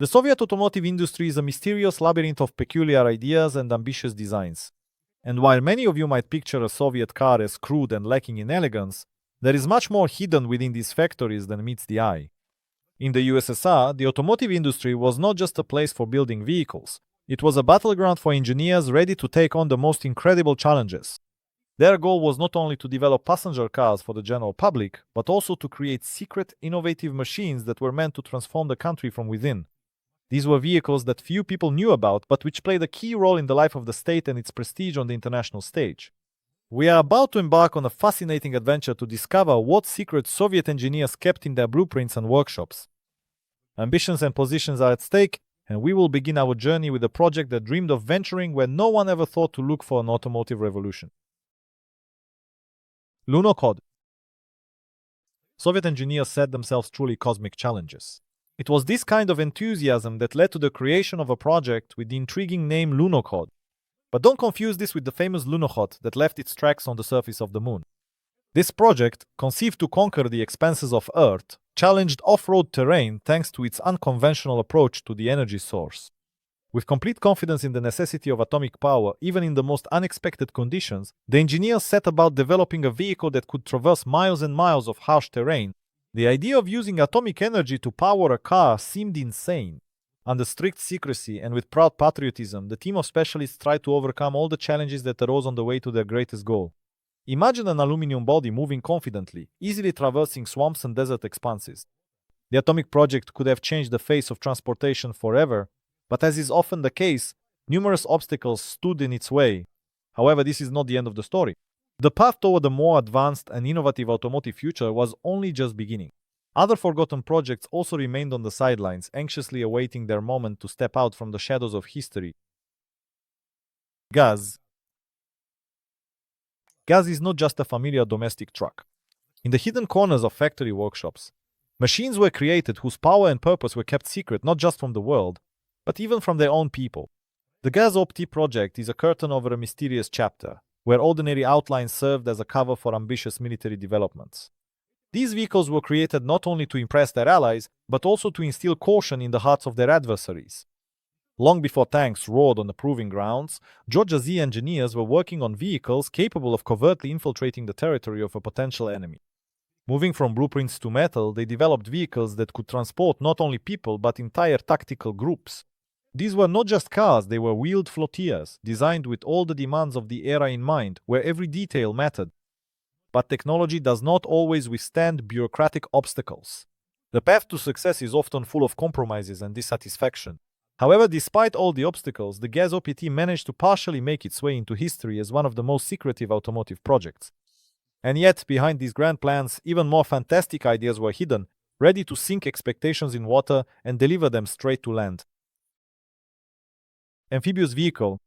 The Soviet automotive industry is a mysterious labyrinth of peculiar ideas and ambitious designs. And while many of you might picture a Soviet car as crude and lacking in elegance, there is much more hidden within these factories than meets the eye. In the USSR, the automotive industry was not just a place for building vehicles. It was a battleground for engineers ready to take on the most incredible challenges. Their goal was not only to develop passenger cars for the general public, but also to create secret, innovative machines that were meant to transform the country from within. These were vehicles that few people knew about, but which played a key role in the life of the state and its prestige on the international stage. We are about to embark on a fascinating adventure to discover what secrets Soviet engineers kept in their blueprints and workshops. Ambitions and positions are at stake, and we will begin our journey with a project that dreamed of venturing where no one ever thought to look for an automotive revolution. Lunar Code. Soviet engineers set themselves truly cosmic challenges. It was this kind of enthusiasm that led to the creation of a project with the intriguing name Lunokhod. But don't confuse this with the famous Lunokhod that left its tracks on the surface of the moon. This project, conceived to conquer the expanses of Earth, challenged off-road terrain thanks to its unconventional approach to the energy source. With complete confidence in the necessity of atomic power, even in the most unexpected conditions, the engineers set about developing a vehicle that could traverse miles and miles of harsh terrain. The idea of using atomic energy to power a car seemed insane. Under strict secrecy and with proud patriotism, the team of specialists tried to overcome all the challenges that arose on the way to their greatest goal. Imagine an aluminum body moving confidently, easily traversing swamps and desert expanses. The atomic project could have changed the face of transportation forever, but as is often the case, numerous obstacles stood in its way. However, this is not the end of the story. The path toward a more advanced and innovative automotive future was only just beginning. Other forgotten projects also remained on the sidelines, anxiously awaiting their moment to step out from the shadows of history. Gas. Gas is not just a familiar domestic truck. In the hidden corners of factory workshops, machines were created whose power and purpose were kept secret not just from the world, but even from their own people. The Gas Opti project is a curtain over a mysterious chapter, where ordinary outlines served as a cover for ambitious military developments. These vehicles were created not only to impress their allies, but also to instill caution in the hearts of their adversaries. Long before tanks roared on the proving grounds, Georgia Z engineers were working on vehicles capable of covertly infiltrating the territory of a potential enemy. Moving from blueprints to metal, they developed vehicles that could transport not only people but entire tactical groups. These were not just cars, they were wheeled flotillas, designed with all the demands of the era in mind, where every detail mattered. But technology does not always withstand bureaucratic obstacles. The path to success is often full of compromises and dissatisfaction. However, despite all the obstacles, the Gas OPT managed to partially make its way into history as one of the most secretive automotive projects. And yet, behind these grand plans, even more fantastic ideas were hidden, ready to sink expectations in water and deliver them straight to land. Amphibious vehicle.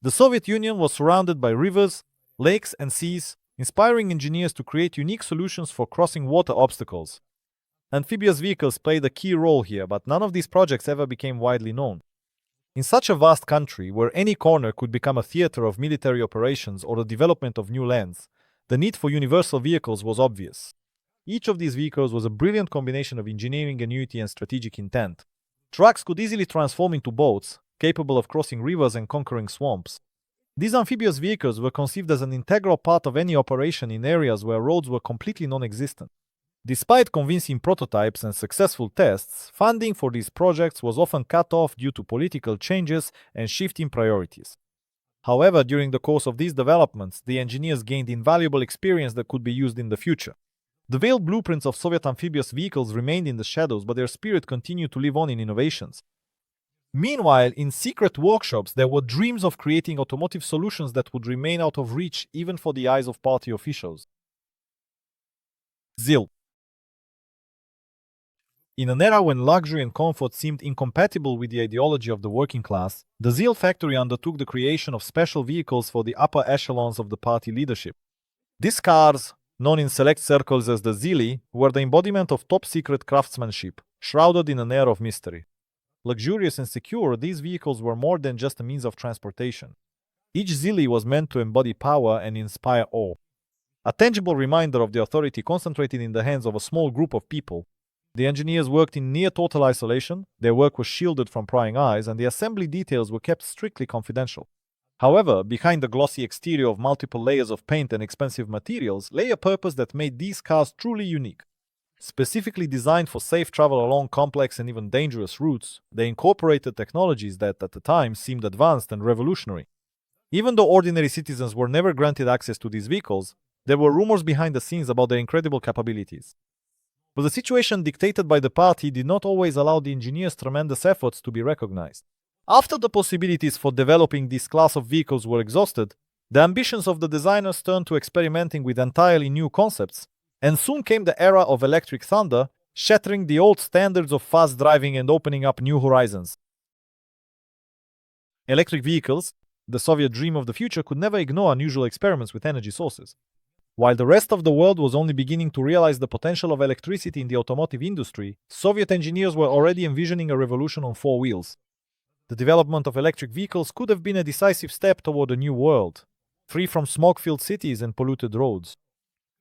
The Soviet Union was surrounded by rivers, lakes, and seas, inspiring engineers to create unique solutions for crossing water obstacles. Amphibious vehicles played a key role here, but none of these projects ever became widely known. In such a vast country, where any corner could become a theater of military operations or the development of new lands, the need for universal vehicles was obvious. Each of these vehicles was a brilliant combination of engineering ingenuity and strategic intent. Trucks could easily transform into boats, capable of crossing rivers and conquering swamps. These amphibious vehicles were conceived as an integral part of any operation in areas where roads were completely non-existent. Despite convincing prototypes and successful tests, funding for these projects was often cut off due to political changes and shifting priorities. However, during the course of these developments, the engineers gained invaluable experience that could be used in the future. The veiled blueprints of Soviet amphibious vehicles remained in the shadows, but their spirit continued to live on in innovations. Meanwhile, in secret workshops, there were dreams of creating automotive solutions that would remain out of reach even for the eyes of party officials. ZIL. In an era when luxury and comfort seemed incompatible with the ideology of the working class, the ZIL factory undertook the creation of special vehicles for the upper echelons of the party leadership. These cars, known in select circles as the Zili, were the embodiment of top-secret craftsmanship, shrouded in an air of mystery. Luxurious and secure, these vehicles were more than just a means of transportation. Each Zili was meant to embody power and inspire awe. A tangible reminder of the authority concentrated in the hands of a small group of people. The engineers worked in near-total isolation, their work was shielded from prying eyes, and the assembly details were kept strictly confidential. However, behind the glossy exterior of multiple layers of paint and expensive materials lay a purpose that made these cars truly unique. Specifically designed for safe travel along complex and even dangerous routes, they incorporated technologies that, at the time, seemed advanced and revolutionary. Even though ordinary citizens were never granted access to these vehicles, there were rumors behind the scenes about their incredible capabilities. But the situation dictated by the party did not always allow the engineers' tremendous efforts to be recognized. After the possibilities for developing this class of vehicles were exhausted, the ambitions of the designers turned to experimenting with entirely new concepts, and soon came the era of electric thunder, shattering the old standards of fast driving and opening up new horizons. Electric vehicles, the Soviet dream of the future, could never ignore unusual experiments with energy sources. While the rest of the world was only beginning to realize the potential of electricity in the automotive industry, Soviet engineers were already envisioning a revolution on four wheels. The development of electric vehicles could have been a decisive step toward a new world, free from smoke-filled cities and polluted roads.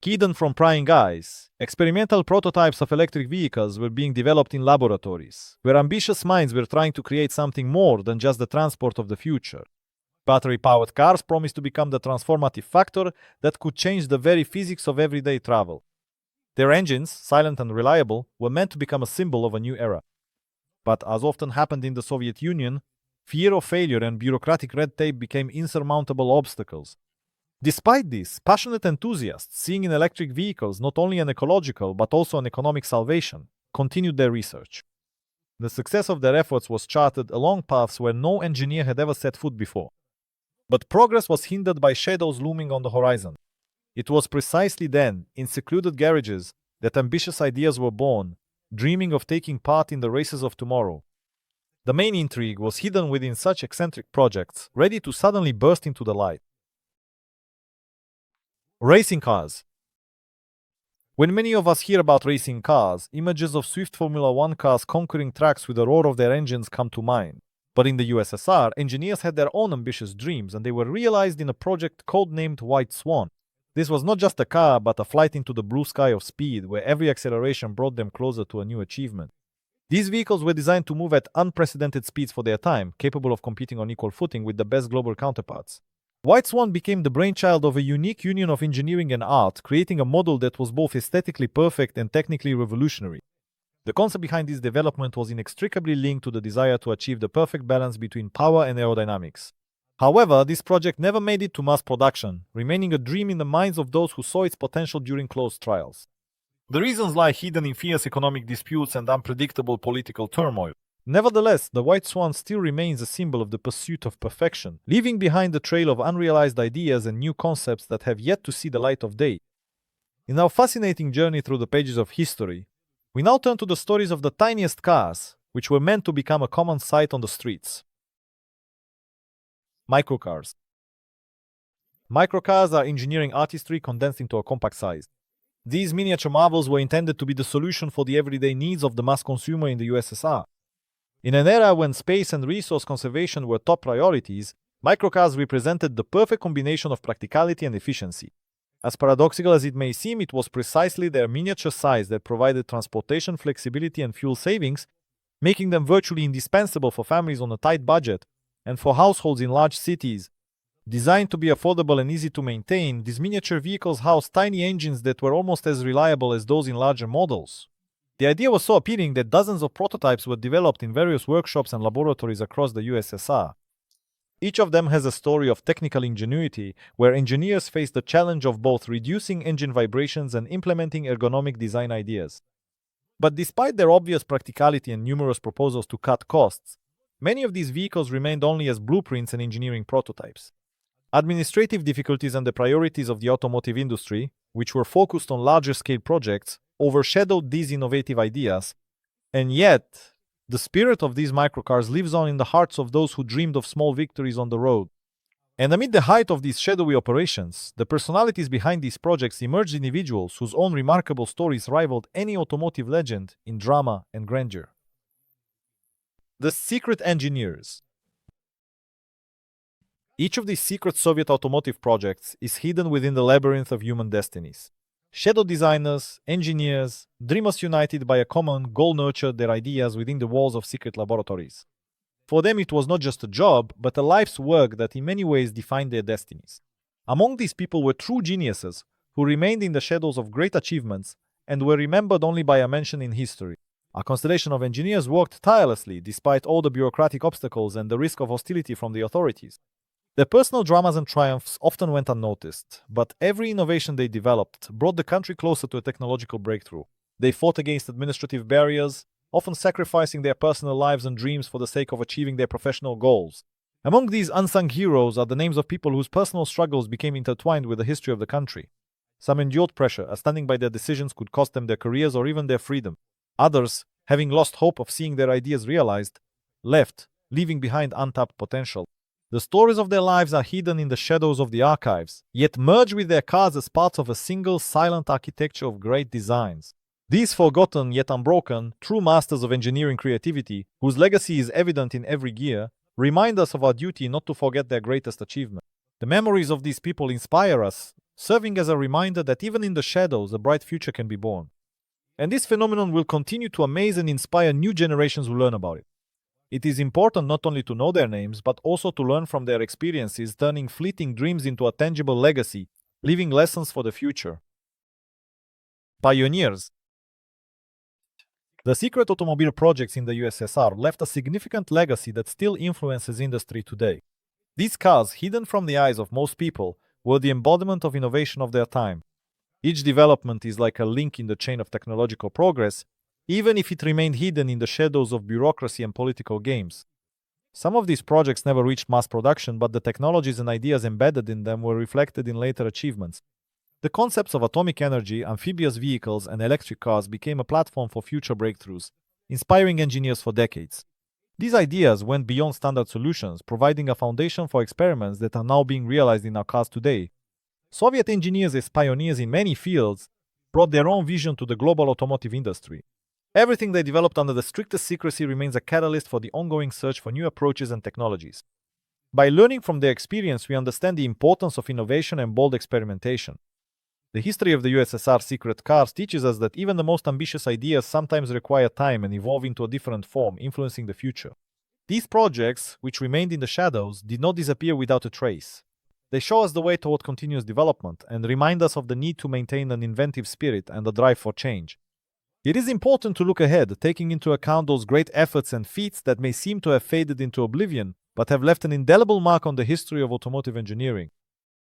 Hidden from prying eyes, experimental prototypes of electric vehicles were being developed in laboratories, where ambitious minds were trying to create something more than just the transport of the future. Battery-powered cars promised to become the transformative factor that could change the very physics of everyday travel. Their engines, silent and reliable, were meant to become a symbol of a new era. But as often happened in the Soviet Union, fear of failure and bureaucratic red tape became insurmountable obstacles. Despite this, passionate enthusiasts, seeing in electric vehicles not only an ecological but also an economic salvation, continued their research. The success of their efforts was charted along paths where no engineer had ever set foot before. But progress was hindered by shadows looming on the horizon. It was precisely then, in secluded garages, that ambitious ideas were born, dreaming of taking part in the races of tomorrow. The main intrigue was hidden within such eccentric projects, ready to suddenly burst into the light. Racing cars. When many of us hear about racing cars, images of swift Formula One cars conquering tracks with the roar of their engines come to mind. But in the USSR, engineers had their own ambitious dreams, and they were realized in a project codenamed White Swan. This was not just a car, but a flight into the blue sky of speed, where every acceleration brought them closer to a new achievement. These vehicles were designed to move at unprecedented speeds for their time, capable of competing on equal footing with the best global counterparts. White Swan became the brainchild of a unique union of engineering and art, creating a model that was both aesthetically perfect and technically revolutionary. The concept behind this development was inextricably linked to the desire to achieve the perfect balance between power and aerodynamics. However, this project never made it to mass production, remaining a dream in the minds of those who saw its potential during close trials. The reasons lie hidden in fierce economic disputes and unpredictable political turmoil. Nevertheless, the White Swan still remains a symbol of the pursuit of perfection, leaving behind a trail of unrealized ideas and new concepts that have yet to see the light of day. In our fascinating journey through the pages of history, we now turn to the stories of the tiniest cars, which were meant to become a common sight on the streets. Microcars. Microcars are engineering artistry condensed into a compact size. These miniature marvels were intended to be the solution for the everyday needs of the mass consumer in the USSR. In an era when space and resource conservation were top priorities, microcars represented the perfect combination of practicality and efficiency. As paradoxical as it may seem, it was precisely their miniature size that provided transportation flexibility and fuel savings, making them virtually indispensable for families on a tight budget and for households in large cities. Designed to be affordable and easy to maintain, these miniature vehicles housed tiny engines that were almost as reliable as those in larger models. The idea was so appealing that dozens of prototypes were developed in various workshops and laboratories across the USSR. Each of them has a story of technical ingenuity, where engineers faced the challenge of both reducing engine vibrations and implementing ergonomic design ideas. But despite their obvious practicality and numerous proposals to cut costs, many of these vehicles remained only as blueprints and engineering prototypes. Administrative difficulties and the priorities of the automotive industry, which were focused on larger-scale projects, overshadowed these innovative ideas, and yet, the spirit of these microcars lives on in the hearts of those who dreamed of small victories on the road. And amid the height of these shadowy operations, the personalities behind these projects emerged individuals whose own remarkable stories rivaled any automotive legend in drama and grandeur. The secret engineers. Each of these secret Soviet automotive projects is hidden within the labyrinth of human destinies. Shadow designers, engineers, dreamers united by a common goal nurtured their ideas within the walls of secret laboratories. For them, it was not just a job, but a life's work that in many ways defined their destinies. Among these people were true geniuses who remained in the shadows of great achievements and were remembered only by a mention in history. A constellation of engineers worked tirelessly despite all the bureaucratic obstacles and the risk of hostility from the authorities. Their personal dramas and triumphs often went unnoticed, but every innovation they developed brought the country closer to a technological breakthrough. They fought against administrative barriers, often sacrificing their personal lives and dreams for the sake of achieving their professional goals. Among these unsung heroes are the names of people whose personal struggles became intertwined with the history of the country. Some endured pressure, as standing by their decisions could cost them their careers or even their freedom. Others, having lost hope of seeing their ideas realized, left, leaving behind untapped potential. The stories of their lives are hidden in the shadows of the archives, yet merge with their cars as parts of a single silent architecture of great designs. These forgotten yet unbroken, true masters of engineering creativity, whose legacy is evident in every gear, remind us of our duty not to forget their greatest achievement. The memories of these people inspire us, serving as a reminder that even in the shadows a bright future can be born. And this phenomenon will continue to amaze and inspire new generations who learn about it. It is important not only to know their names, but also to learn from their experiences, turning fleeting dreams into a tangible legacy, leaving lessons for the future. Pioneers. The secret automobile projects in the USSR left a significant legacy that still influences industry today. These cars, hidden from the eyes of most people, were the embodiment of innovation of their time. Each development is like a link in the chain of technological progress, even if it remained hidden in the shadows of bureaucracy and political games. Some of these projects never reached mass production, but the technologies and ideas embedded in them were reflected in later achievements. The concepts of atomic energy, amphibious vehicles, and electric cars became a platform for future breakthroughs, inspiring engineers for decades. These ideas went beyond standard solutions, providing a foundation for experiments that are now being realized in our cars today. Soviet engineers, as pioneers in many fields, brought their own vision to the global automotive industry. Everything they developed under the strictest secrecy remains a catalyst for the ongoing search for new approaches and technologies. By learning from their experience, we understand the importance of innovation and bold experimentation. The history of the USSR secret cars teaches us that even the most ambitious ideas sometimes require time and evolve into a different form, influencing the future. These projects, which remained in the shadows, did not disappear without a trace. They show us the way toward continuous development and remind us of the need to maintain an inventive spirit and a drive for change. It is important to look ahead, taking into account those great efforts and feats that may seem to have faded into oblivion, but have left an indelible mark on the history of automotive engineering.